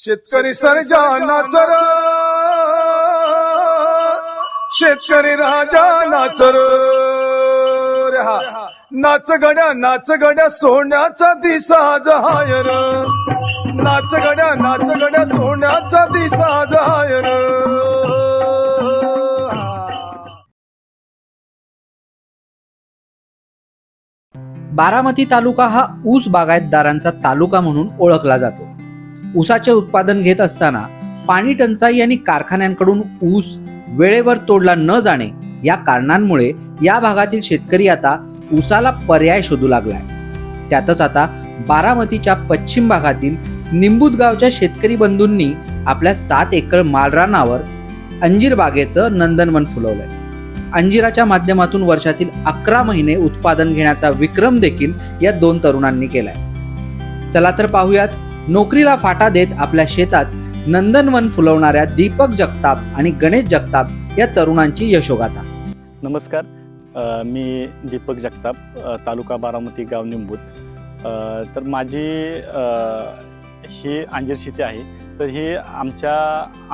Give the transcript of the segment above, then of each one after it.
शेतकरी सर्जा नाचर, शेतकरी राजा नाचर, नाच गड्या सोन्याचा दिसा जायर, नाच गड्या सोन्याचा दिसा जायर. बारामती तालुका हा ऊस बागायतदारांचा तालुका म्हणून ओळखला जातो. ऊसाचे उत्पादन घेत असताना पाणी टंचाई आणि कारखान्यांकडून ऊस वेळेवर तोडला न जाणे या कारणांमुळे या भागातील शेतकरी आता ऊसाला पर्याय शोधू लागलाय. त्यातच आता बारामतीच्या पश्चिम भागातील निंबूत गावच्या शेतकरी बंधूंनी आपल्या 7 एकर मालरानावर अंजीर बागेचं नंदनवन फुलवलंय. अंजिराच्या माध्यमातून वर्षातील 11 महिने उत्पादन घेण्याचा विक्रम देखील या 2 तरुणांनी केलाय. चला तर पाहूयात नोकरीला फाटा देत आपल्या शेतात नंदनवन फुलवणाऱ्या दीपक जगताप आणि गणेश जगताप या तरुणांची यशोगाथा. नमस्कार, मी दीपक जगताप, तालुका बारामती, गाव निंबूत. तर माझी ही अंजीर शेती आहे. तर हे आमच्या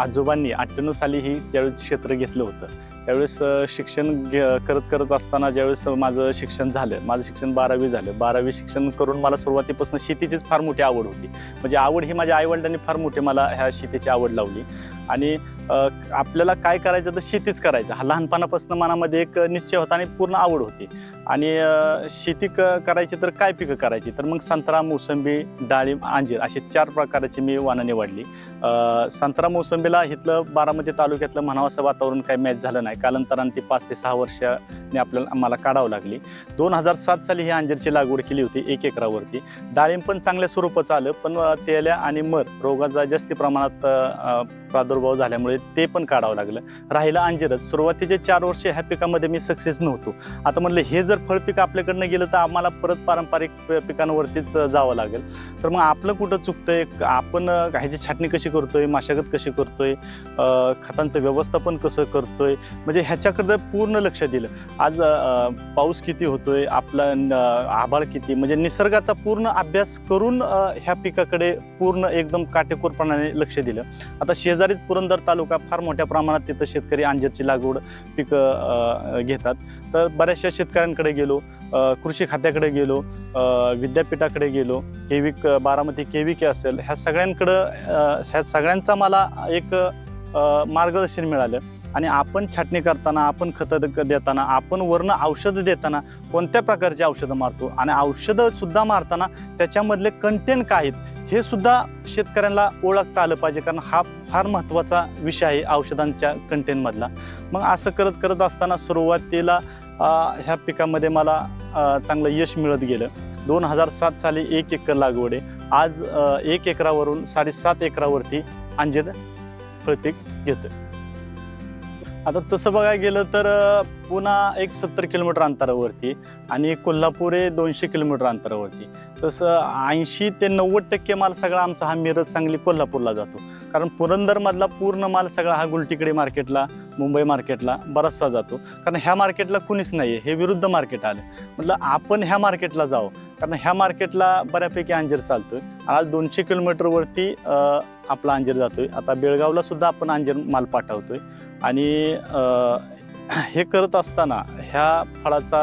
आजोबांनी 98 साली ही ज्यावेळेस क्षेत्र घेतलं होतं त्यावेळेस शिक्षण करत असताना ज्यावेळेस माझं शिक्षण झालं, माझं शिक्षण 12वी झालं. 12वी शिक्षण करून मला सुरुवातीपासून शेतीचीच फार मोठी आवड होती. म्हणजे आवड ही माझ्या आईवडिलांनी फार मोठी मला ह्या शेतीची आवड लावली. आणि आपल्याला काय करायचं तर शेतीच करायचं हा लहानपणापासून मनामध्ये एक निश्चय होता आणि पूर्ण आवड होती. आणि शेती करायची तर काय पिकं करायची, तर मग संत्रा, मोसंबी, डाळिंब, अंजीर अशी 4 प्रकारची मी वानं निवडली. संत्रा मोसंबीला इथलं बारामती तालुक्यातलं म्हणावं असं वातावरण काही मॅच झालं नाही. कालांतराने ती 5 ते 6 वर्षांनी मला काढावं लागली. 2007 साली ही अंजीरची लागवड केली होती 1 एकरावरती. डाळिंब पण चांगल्या स्वरूपाचं आलं, पण तेल्या आणि मर रोगाचा जास्ती प्रमाणात प्रादुर्भाव झाल्यामुळे ते पण काढावं लागलं. राहिलं अंजीरच. सुरुवातीचे 4 वर्ष ह्या पिकामध्ये मी सक्सेस नव्हतो. आता म्हटलं हे जर फळपीक आपल्याकडनं गेलं तर आम्हाला परत पारंपरिक पिकांवरतीच जावं लागेल. तर मग आपलं कुठं चुकतंय, आपण ह्याची छाटणी कशी करतोय, मशागत कशी करतोय, खतांचं व्यवस्थापन कसं करतोय, म्हणजे ह्याच्याकडे पूर्ण लक्ष दिलं. आज पाऊस किती होतोय, आपला आभाळ किती, म्हणजे निसर्गाचा पूर्ण अभ्यास करून ह्या पिकाकडे पूर्ण एकदम काटेकोरपणाने लक्ष दिलं. आता शेजारीच पुरंदर तालुका, फार मोठ्या प्रमाणात तिथं शेतकरी अंजीरची लागवड पिकं घेतात. तर बऱ्याचशा शेतकऱ्यांकडे गेलो, कृषी खात्याकडे गेलो, विद्यापीठाकडे गेलो, बारामती केविके असेल, ह्या सगळ्यांचा मला एक मार्गदर्शन मिळालं. आणि आपण छाटणी करताना, आपण खतं देताना, आपण वरनं औषधं देताना कोणत्या प्रकारची औषधं मारतो आणि औषधं सुद्धा मारताना त्याच्यामधले कंटेंट काय आहेत हे सुद्धा शेतकऱ्यांना ओळखता आलं पाहिजे, कारण हा फार महत्त्वाचा विषय आहे औषधांच्या कंटेंटमधला. मग असं करत असताना सुरुवातीला ह्या पिकामध्ये मला चांगलं यश मिळत गेलं. 2007 साली 1 एकर लागवड आहे. आज 1 एकरावरून 7.5 एकरावरती अंजीर फळपीक घेतोय. आता तसं बघायला गेलं तर पुन्हा एक 70 किलोमीटर अंतरावरती आणि कोल्हापूर हे 200 किलोमीटर अंतरावरती. तसं 80 ते 90% माल सगळा आमचा हा मिरज, सांगली, कोल्हापूरला जातो. कारण पुरंदरमधला पूर्ण माल सगळा हा गुलटिकडी मार्केटला, मुंबई मार्केटला बराचसा जातो. कारण ह्या मार्केटला कुणीच नाही आहे, हे विरुद्ध मार्केट आलं. म्हटलं आपण ह्या मार्केटला जावं, कारण ह्या मार्केटला बऱ्यापैकी अंजीर चालतोय. आज 200 किलोमीटरवरती आपला अंजीर जातोय. आता बेळगावला सुद्धा आपण अंजीर माल पाठवतोय. आणि हे करत असताना ह्या फळाचा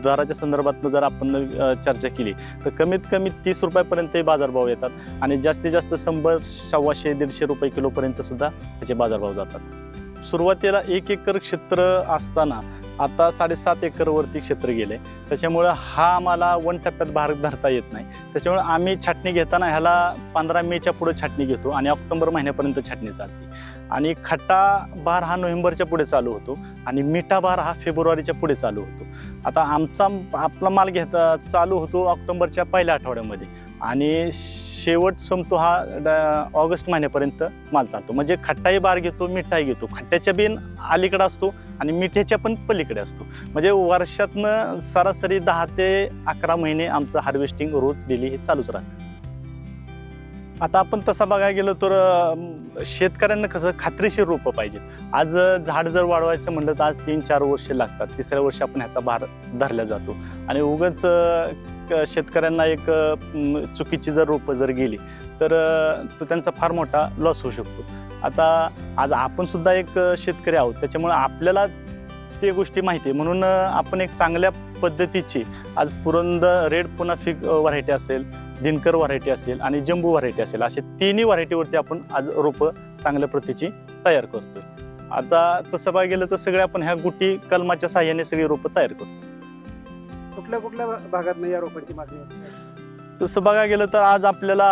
दराच्या संदर्भात जर आपण चर्चा केली तर कमीत कमी 30 रुपयापर्यंतही बाजारभाव येतात आणि जास्तीत जास्त 100, 125, 150 रुपये किलोपर्यंत सुद्धा त्याचे बाजारभाव जातात. सुरुवातीला 1 एकर क्षेत्र असताना आता 7.5 एकरवरती क्षेत्र गेले. त्याच्यामुळं हा आम्हाला 1 टप्प्यात भार धरता येत नाही. त्याच्यामुळे आम्ही छाटणी घेताना ह्याला 15 मेच्या पुढे छाटणी घेतो आणि ऑक्टोबर महिन्यापर्यंत छाटणी चालते. आणि खट्टा भार हा नोव्हेंबरच्या पुढे चालू होतो आणि मिठा भार हा फेब्रुवारीच्या पुढे चालू होतो. आता आपला माल चालू होतो ऑक्टोबरच्या पहिल्या आठवड्यामध्ये आणि शेवट संपतो हा ऑगस्ट महिन्यापर्यंत माल चालतो. म्हणजे खट्टाही बार घेतो, मिठाही घेतो. खट्ट्याच्या बिन अलीकडे असतो आणि मिठ्याच्या पण पलीकडे असतो. म्हणजे वर्षातनं सरासरी 10 ते 11 महिने आमचं हार्वेस्टिंग रोज डेली हे चालूच राहतं. आता आपण तसं बघायला गेलो तर शेतकऱ्यांना कसं खात्रीशीर रोपं पाहिजेत. आज झाड जर वाढवायचं म्हणलं तर आज 3-4 वर्ष लागतात. 3ऱ्या वर्षी आपण ह्याचा भार धरला जातो आणि उगाच शेतकऱ्यांना एक चुकीची जर रोपं जर गेली तर तो त्यांचा फार मोठा लॉस होऊ शकतो. आता आज आपण सुद्धा एक शेतकरी आहोत, त्याच्यामुळे आपल्याला ते गोष्टी माहिती आहे, म्हणून आपण एक चांगल्या पद्धतीची आज रेड पुनाफिक व्हरायटी असेल, दिनकर व्हरायटी असेल आणि जम्बो व्हरायटी असेल, असे तिन्ही व्हरायटीवरती आपण आज रोपं चांगल्या प्रतीची तयार करतोय. आता तसं बघायला गेलं तर सगळे आपण ह्या गुटी कलमाच्या साह्याने सगळी रोपं तयार करतो. कुठल्या कुठल्या भागात या रोपांची मागणी आहे? तसं बघायला गेलं तर आज आपल्याला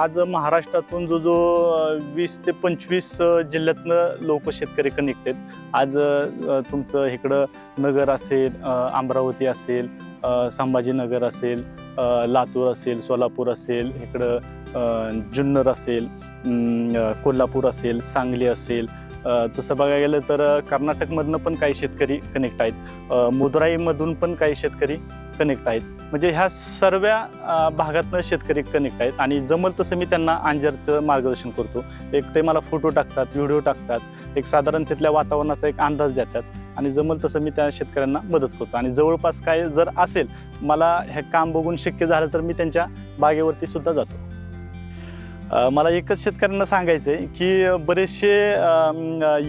आज महाराष्ट्रातून जो 20 ते 25 जिल्ह्यातनं लोक शेतकरी कनेक्ट आहेत. आज तुमचं इकडं नगर असेल, अमरावती असेल, संभाजीनगर असेल, लातूर असेल, सोलापूर असेल, इकडं जुन्नर असेल, कोल्हापूर असेल, सांगली असेल. तसं बघायला गेलं तर कर्नाटकमधनं पण काही शेतकरी कनेक्ट आहेत, मुदराईमधून पण काही शेतकरी कनेक्ट आहेत. म्हणजे ह्या सर्व भागातनं शेतकरी कनेक्ट आहेत आणि जमल तसं मी त्यांना अंजीरचं मार्गदर्शन करतो. एक ते मला फोटो टाकतात, व्हिडिओ टाकतात, एक साधारण तिथल्या वातावरणाचा एक अंदाज देतात आणि जमल तसं मी त्या शेतकऱ्यांना मदत करतो. आणि जवळपास काय जर असेल मला हे काम बघून शक्य झालं तर मी त्यांच्या बागेवरती सुद्धा जातो. मला एकच शेतकऱ्यांना सांगायचं आहे की बरेचसे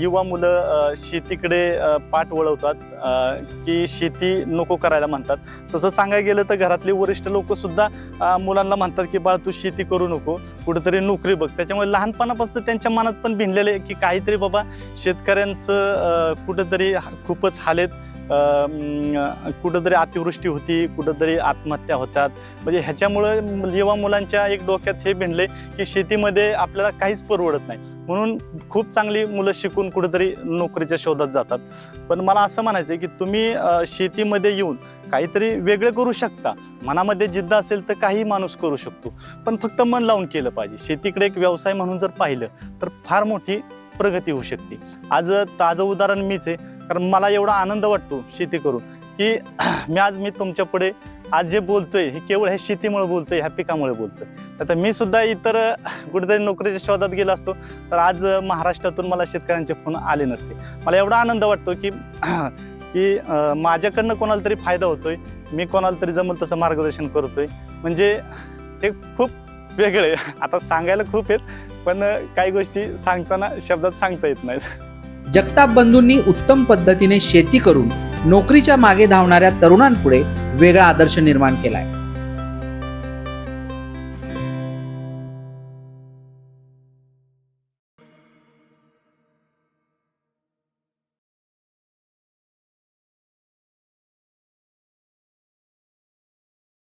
युवा मुलं शेतीकडे पाठ वळवतात, की शेती नको करायला म्हणतात. तसं सांगायला गेलं तर घरातले वरिष्ठ लोक सुद्धा मुलांना म्हणतात की बाळा तू शेती करू नको, कुठेतरी नोकरी बघ. त्याच्यामुळे लहानपणापासून त्यांच्या मनात पण भिनलेलं आहे की काहीतरी बाबा शेतकऱ्यांचं कुठेतरी खूपच हालेत, कुठंतरी अतिवृष्टी होती, कुठंतरी आत्महत्या होतात. म्हणजे ह्याच्यामुळं युवा मुलांच्या एक डोक्यात हे भिनले की शेतीमध्ये आपल्याला काहीच परवडत नाही, म्हणून खूप चांगली मुलं शिकून कुठेतरी नोकरीच्या शोधात जातात. पण मला असं म्हणायचं आहे की तुम्ही शेतीमध्ये येऊन काहीतरी वेगळं करू शकता. मनामध्ये जिद्द असेल तर काही माणूस करू शकतो, पण फक्त मन लावून केलं पाहिजे. शेतीकडे एक व्यवसाय म्हणून जर पाहिलं तर फार मोठी प्रगती होऊ शकते. आज ताजं उदाहरण मीच आहे, कारण मला एवढा आनंद वाटतो शेती करून की मी तुमच्या पुढे आज जे बोलतोय हे केवळ ह्या शेतीमुळे बोलतोय, ह्या पिकामुळे बोलतोय. आता मी सुद्धा इतर कुठेतरी नोकरीच्या शोधात गेला असतो तर आज महाराष्ट्रातून मला शेतकऱ्यांचे फोन आले नसते. मला एवढा आनंद वाटतो की माझ्याकडनं कोणाला तरी फायदा होतोय, मी कोणाला तरी जमल तसं मार्गदर्शन करतोय. म्हणजे ते खूप वेगळं आहे. आता सांगायला खूप आहेत, पण काही गोष्टी सांगताना शब्दात सांगता येत नाहीत. जगताप बंधूंनी उत्तम पद्धतीने शेती करून नोकरीच्या मागे धावणाऱ्या तरुणांपुढे वेगळा आदर्श निर्माण केलाय.